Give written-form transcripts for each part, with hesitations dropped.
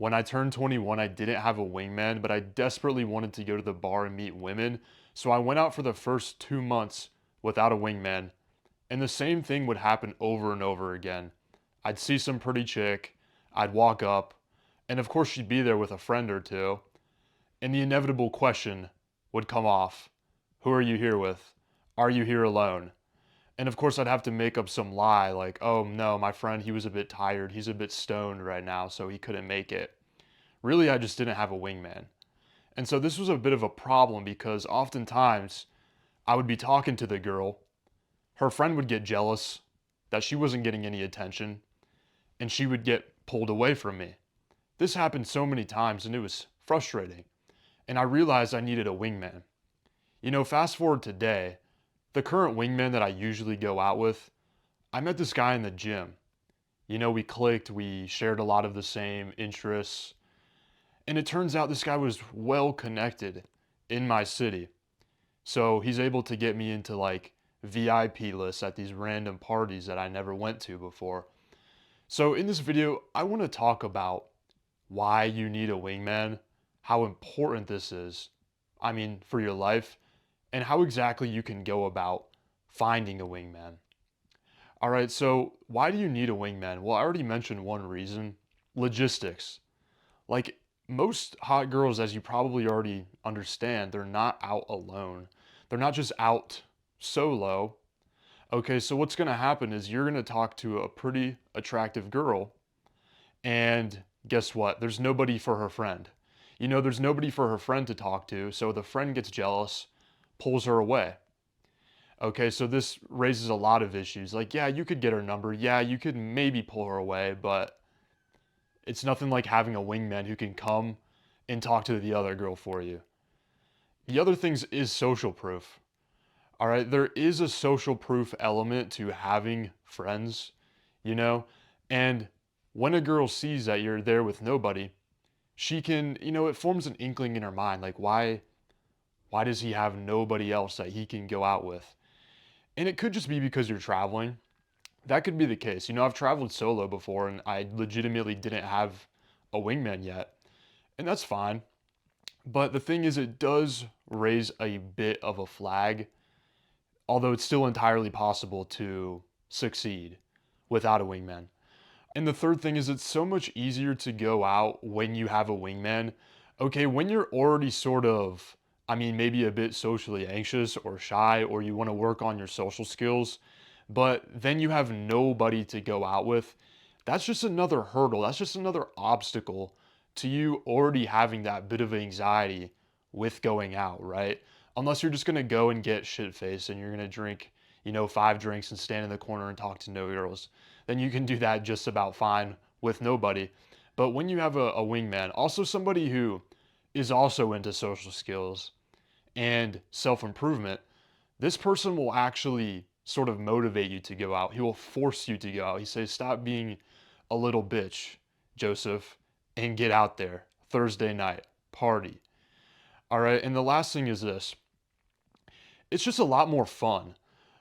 When I turned 21, I didn't have a wingman, but I desperately wanted to go to the bar and meet women. So I went out for the first 2 months without a wingman. And the same thing would happen over and over again. I'd see some pretty chick, I'd walk up, and of course she'd be there with a friend or two. And the inevitable question would come off: who are you here with? Are you here alone? And of course, I'd have to make up some lie like, oh no, my friend, he was a bit tired. He's a bit stoned right now, so he couldn't make it. Really, I just didn't have a wingman. And so this was a bit of a problem because oftentimes I would be talking to the girl, her friend would get jealous that she wasn't getting any attention, and she would get pulled away from me. This happened so many times and it was frustrating. And I realized I needed a wingman. Fast forward today, the current wingman that I usually go out with, I met this guy in the gym. We clicked, we shared a lot of the same interests, and it turns out this guy was well connected in my city. So he's able to get me into like VIP lists at these random parties that I never went to before. So in this video, I want to talk about why you need a wingman, how important this is, for your life, and how exactly you can go about finding a wingman. All right, so why do you need a wingman? Well, I already mentioned one reason: logistics. Like most hot girls, as you probably already understand, they're not out alone. They're not just out solo. Okay, so what's gonna happen is you're gonna talk to a pretty attractive girl, and guess what? There's nobody for her friend. There's nobody for her friend to talk to, so the friend gets jealous, pulls her away. Okay, so this raises a lot of issues. Like, yeah, you could get her number. Yeah, you could maybe pull her away, but it's nothing like having a wingman who can come and talk to the other girl for you. The other things is social proof. All right, there is a social proof element to having friends, you know, and when a girl sees that you're there with nobody, she can, it forms an inkling in her mind like why does he have nobody else that he can go out with? And it could just be because you're traveling. That could be the case. I've traveled solo before and I legitimately didn't have a wingman yet. And that's fine. But the thing is, it does raise a bit of a flag, although it's still entirely possible to succeed without a wingman. And the third thing is, it's so much easier to go out when you have a wingman. Okay, when you're already sort of, maybe a bit socially anxious or shy, or you want to work on your social skills, but then you have nobody to go out with, that's just another hurdle. That's just another obstacle to you already having that bit of anxiety with going out, right? Unless you're just gonna go and get shit faced and you're gonna drink, 5 drinks and stand in the corner and talk to no girls, then you can do that just about fine with nobody. But when you have a wingman, also somebody who is also into social skills and self improvement, this person will actually sort of motivate you to go out. He will force you to go out. He says, stop being a little bitch, Joseph, and get out there. Thursday night, party. All right. And the last thing is this: it's just a lot more fun.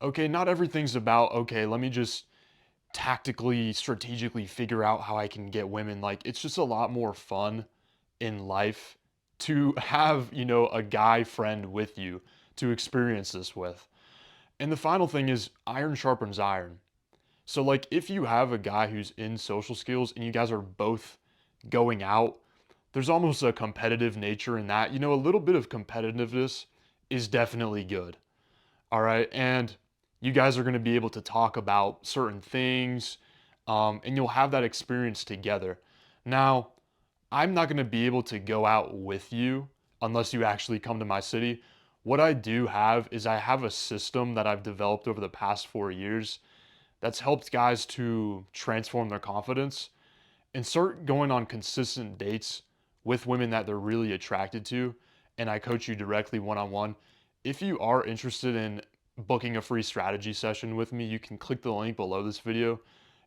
Okay. Not everything's about, okay, let me just tactically, strategically figure out how I can get women. Like, it's just a lot more fun in life to have, a guy friend with you to experience this with. And the final thing is iron sharpens iron. So, like, if you have a guy who's in social skills and you guys are both going out, there's almost a competitive nature in that. A little bit of competitiveness is definitely good. All right. And you guys are going to be able to talk about certain things, and you'll have that experience together. Now, I'm not going to be able to go out with you unless you actually come to my city. What I do have is I have a system that I've developed over the past 4 years that's helped guys to transform their confidence and start going on consistent dates with women that they're really attracted to. And I coach you directly one on one. If you are interested in booking a free strategy session with me, you can click the link below this video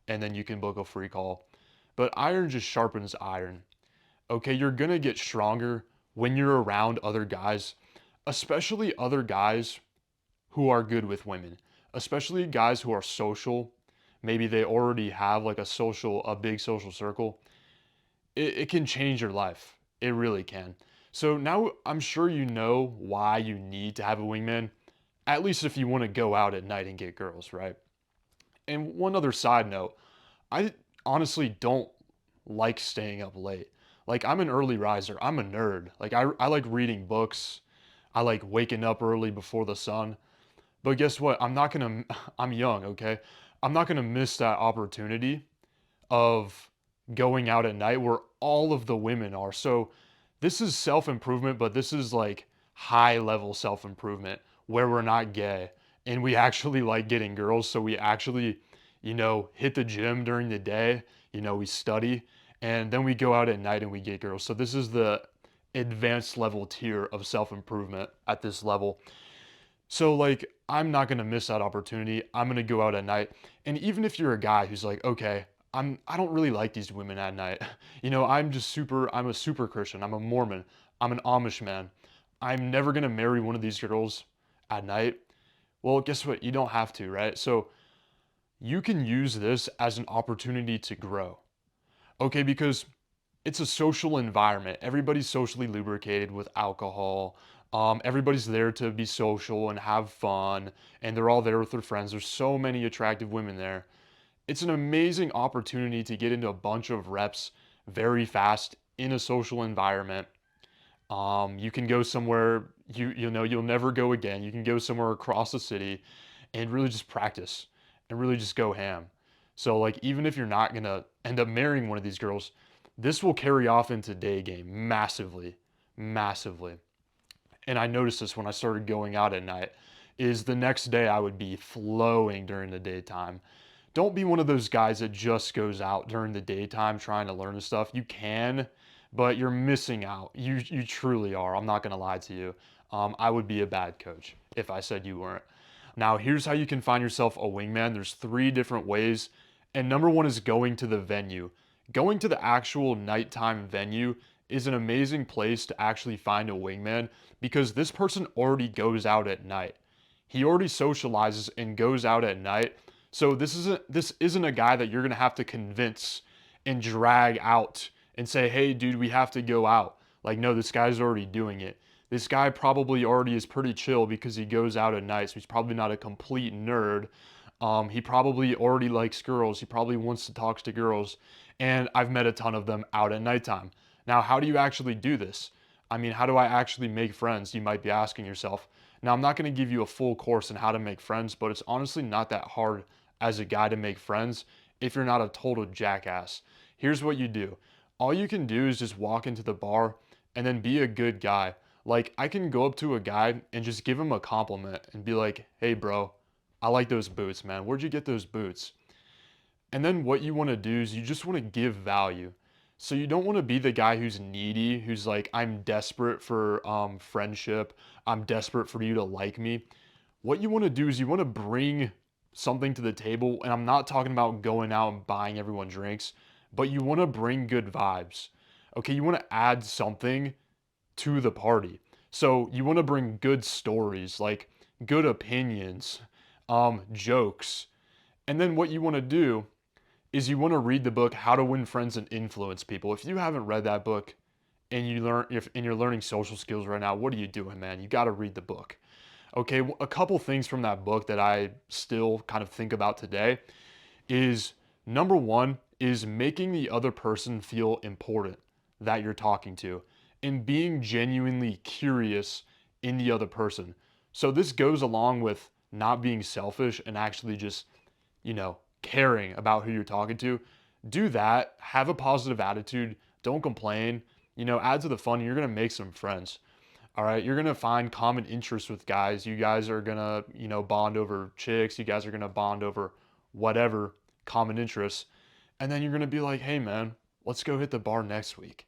and then you can book a free call. But iron just sharpens iron. Okay, you're gonna get stronger when you're around other guys, especially other guys who are good with women, especially guys who are social. Maybe they already have like a big social circle. it can change your life. It really can. So now I'm sure you know why you need to have a wingman, at least if you want to go out at night and get girls, right? And one other side note, I honestly don't like staying up late. Like, I'm an early riser. I'm a nerd. Like, I like reading books. I like waking up early before the sun. But guess what? I'm young, okay? I'm not gonna miss that opportunity of going out at night where all of the women are. So this is self-improvement, but this is like high level self-improvement where we're not gay and we actually like getting girls. So we actually, hit the gym during the day, we study, and then we go out at night and we get girls. So this is the advanced level tier of self-improvement at this level. So like I'm not gonna miss that opportunity. I'm gonna go out at night. And even if you're a guy who's like, okay, I don't really like these women at night. I'm a super Christian. I'm a Mormon. I'm an Amish man. I'm never gonna marry one of these girls at night. Well, guess what? You don't have to, right? So you can use this as an opportunity to grow. Okay, because it's a social environment. Everybody's socially lubricated with alcohol. Everybody's there to be social and have fun, and they're all there with their friends. There's so many attractive women there. It's an amazing opportunity to get into a bunch of reps very fast in a social environment. You can go somewhere you'll never go again. You can go somewhere across the city and really just practice and really just go ham. So like even if you're not gonna end up marrying one of these girls, this will carry off into day game massively, massively. And I noticed this when I started going out at night, is the next day I would be flowing during the daytime. Don't be one of those guys that just goes out during the daytime trying to learn the stuff. You can, but you're missing out. You truly are. I'm not gonna lie to you. I would be a bad coach if I said you weren't. Now, here's how you can find yourself a wingman. There's three different ways. And number one is going to the venue. Going to the actual nighttime venue is an amazing place to actually find a wingman because this person already goes out at night. He already socializes and goes out at night. So this isn't a guy that you're gonna have to convince and drag out and say, hey dude, we have to go out. Like, no, this guy's already doing it. This guy probably already is pretty chill because he goes out at night, so he's probably not a complete nerd. He probably already likes girls. He probably wants to talk to girls. And I've met a ton of them out at nighttime. Now, how do you actually do this? I mean, how do I actually make friends? You might be asking yourself. Now, I'm not going to give you a full course on how to make friends, but it's honestly not that hard as a guy to make friends if you're not a total jackass. Here's what you do. All you can do is just walk into the bar and then be a good guy. Like, I can go up to a guy and just give him a compliment and be like, hey, bro, I like those boots, man. Where'd you get those boots? And then what you want to do is you just want to give value. So you don't want to be the guy who's needy, who's like, I'm desperate for friendship. I'm desperate for you to like me. What you want to do is you want to bring something to the table. And I'm not talking about going out and buying everyone drinks, but you want to bring good vibes. Okay, you want to add something to the party. So you want to bring good stories, like good opinions, jokes. And then what you want to do is you want to read the book How to Win Friends and Influence People. If you haven't read that book and you're learning social skills right now, what are you doing, man? You got to read the book. Okay, a couple things from that book that I still kind of think about today is number one is making the other person feel important that you're talking to and being genuinely curious in the other person. So this goes along with not being selfish and actually just, caring about who you're talking to. Do that, have a positive attitude, don't complain, add to the fun. You're going to make some friends. All right, you're gonna find common interests with guys. You guys are gonna, bond over chicks. You guys are gonna bond over whatever common interests. And then you're gonna be like, hey man, let's go hit the bar next week.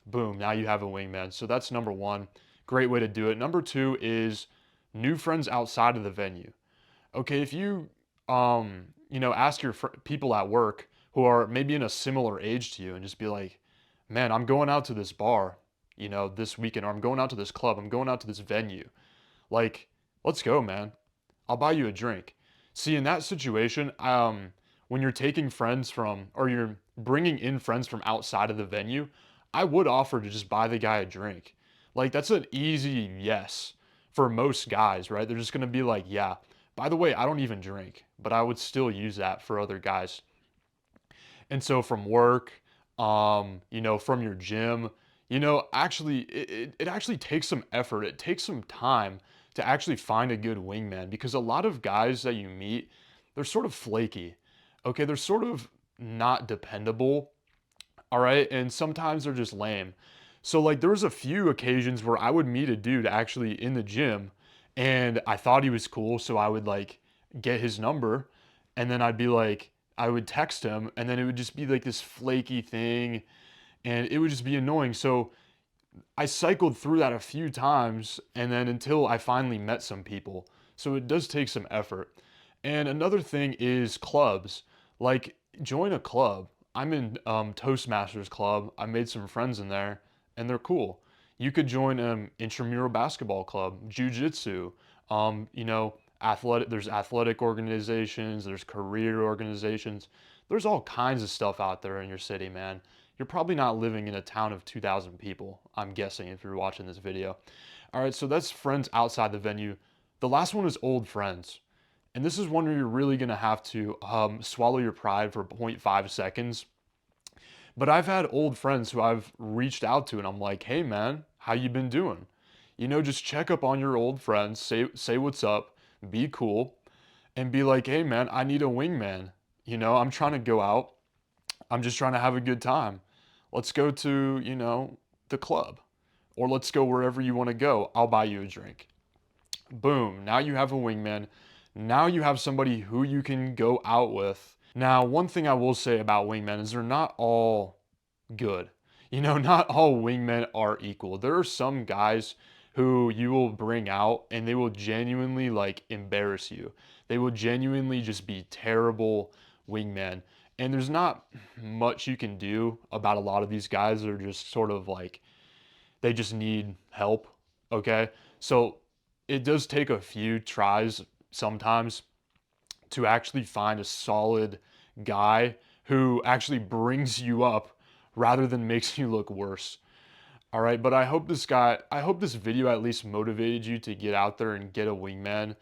Boom, now you have a wingman. So that's number one. Great way to do it. Number two is new friends outside of the venue. Okay, if you, ask your people at work who are maybe in a similar age to you and just be like, man, I'm going out to this bar, this weekend, or I'm going out to this club, I'm going out to this venue. Like, let's go, man. I'll buy you a drink. See, in that situation, when you're taking friends from, or you're bringing in friends from outside of the venue, I would offer to just buy the guy a drink. Like, that's an easy yes for most guys, right? They're just gonna be like, yeah, by the way, I don't even drink, but I would still use that for other guys. And so from work, from your gym, actually, it actually takes some effort. It takes some time to actually find a good wingman because a lot of guys that you meet, they're sort of flaky. Okay, they're sort of not dependable. All right, and sometimes they're just lame. So like there was a few occasions where I would meet a dude actually in the gym and I thought he was cool, so I would like get his number and then I would text him and then it would just be like this flaky thing and it would just be annoying. So I cycled through that a few times and then until I finally met some people. So it does take some effort. And another thing is clubs. Like join a club. I'm in Toastmasters club. I made some friends in there and they're cool. You could join intramural basketball club, jujitsu, there's athletic organizations, there's career organizations. There's all kinds of stuff out there in your city, man. You're probably not living in a town of 2,000 people, I'm guessing, if you're watching this video. All right, so that's friends outside the venue. The last one is old friends. And this is one where you're really going to have to swallow your pride for 0.5 seconds. But I've had old friends who I've reached out to and I'm like, hey man, how you been doing? Just check up on your old friends, say what's up, be cool, and be like, hey man, I need a wingman. I'm trying to go out. I'm just trying to have a good time. Let's go to, the club. Or let's go wherever you want to go. I'll buy you a drink. Boom. Now you have a wingman. Now you have somebody who you can go out with. Now, one thing I will say about wingmen is they're not all good. Not all wingmen are equal. There are some guys who you will bring out and they will genuinely like embarrass you. They will genuinely just be terrible wingmen. And there's not much you can do about a lot of these guys. They're just sort of like, they just need help. Okay. So it does take a few tries sometimes to actually find a solid guy who actually brings you up rather than makes you look worse. All right, but I hope this video at least motivated you to get out there and get a wingman.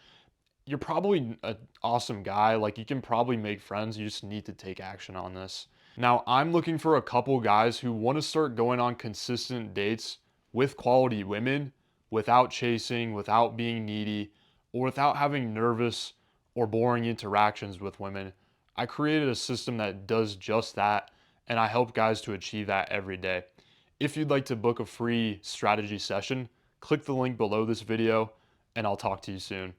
You're probably an awesome guy. Like you can probably make friends. You just need to take action on this. Now, I'm looking for a couple guys who want to start going on consistent dates with quality women without chasing, without being needy, or without having nervous or boring interactions with women. I created a system that does just that, and I help guys to achieve that every day. If you'd like to book a free strategy session, click the link below this video, and I'll talk to you soon.